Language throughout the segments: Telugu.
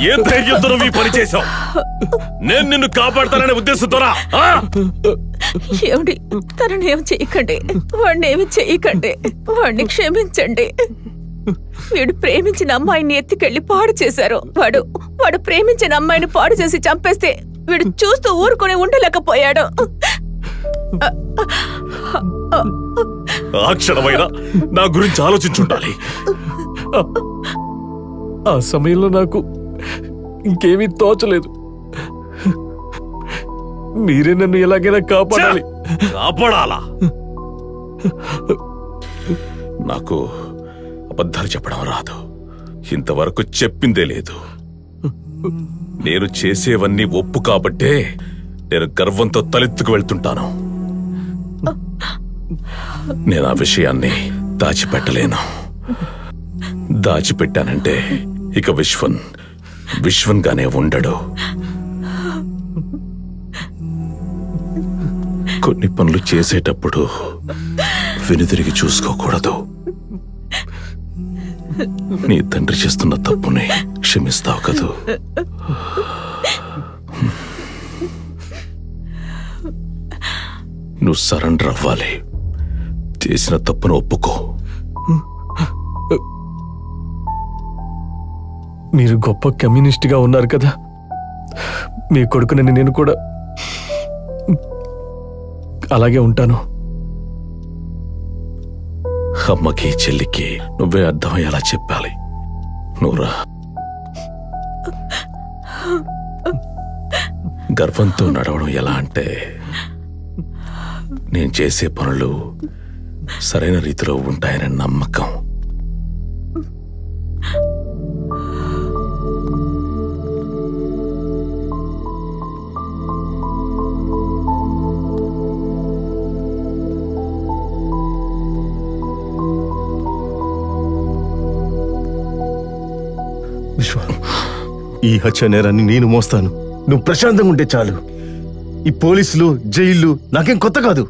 ఏ ధైర్యంతో నువ్వు ఈ పని చేశావు? నేను నిన్ను కాపాడతాననే ఉద్దేశంతోనా? ఏమిటి, తననేం చెయ్యకండి, వాడినేమి చెయ్యకండి, వాడిని క్షమించండి. వీడు ప్రేమించిన అమ్మాయిని ఎత్తుకెళ్లి పాడు చేశారు. వాడు ప్రేమించిన అమ్మాయిని పాడు చేసి చంపేస్తే వీడు చూస్తూ ఊరుకొని ఉండలేకపోయాడు. ఆ క్షణమైనా నా గురించి ఆలోచించుండాలి. ఆ సమయంలో నాకు ఇంకేమీ తోచలేదు. మీరే నన్ను ఎలాగైనా కాపాడాలి. కాపాడాలా? నాకు అబద్ధాలు చెప్పడం రాదు. ఇంతవరకు చెప్పిందే లేదు. నేను చేసేవన్నీ ఒప్పు కాబట్టే నేను గర్వంతో తలెత్తుకు వెళ్తుంటాను. నేను ఆ విషయాన్ని దాచిపెట్టలేను. దాచిపెట్టానంటే ఇక విశ్వంగానే ఉండడు. కొన్ని పనులు చేసేటప్పుడు వెనుదిరిగి చూసుకోకూడదు. నీ తండ్రి చేస్తున్న తప్పుని క్షమిస్తావు కదూ? నువ్వు సరెండర్ అవ్వాలి. చేసిన తప్పును ఒప్పుకో. మీరు గొప్ప కమ్యూనిస్ట్గా ఉన్నారు కదా, మీ కొడుకునని నేను కూడా అలాగే ఉంటాను. అమ్మకి చెల్లికి నువ్వే అర్థమయ్యేలా చెప్పాలి. నువ్వురా. గర్వంతో నడవడం ఎలా అంటే, నేను చేసే పనులు సరైన రీతిలో ఉంటాయనే నమ్మకం. విశ్వ, ఈ హత్య నేరాన్ని నేను మోస్తాను. నువ్వు ప్రశాంతంగా ఉంటే చాలు. ఈ పోలీసులు, జైళ్ళు నాకేం కొత్త కాదు.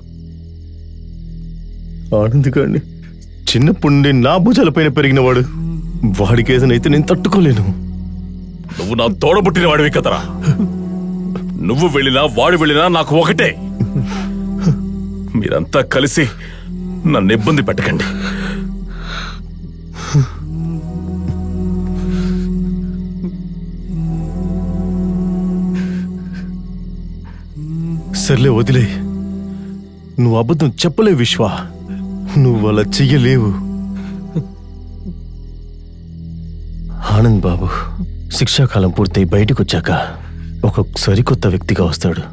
ఆనంద్ గారిని చిన్నప్పుడు నుండి నా భుజాలపైన పెరిగినవాడు. వాడికి ఏదైతే నేను తట్టుకోలేను. నువ్వు నా తోడబుట్టిన వాడివి కదరా. నువ్వు వెళ్ళినా వాడు వెళ్ళినా నాకు ఒకటే. మీరంతా కలిసి నన్ను ఇబ్బంది పెట్టకండి. సర్లే, వదిలే. నువ్వు అబద్ధం చెప్పలేవు విశ్వ. నువ్వు అలా చెయ్యలేవు. ఆనంద్ బాబు శిక్షాకాలం పూర్తయి బయటకు వచ్చాక ఒక సరికొత్త వ్యక్తిగా వస్తాడు.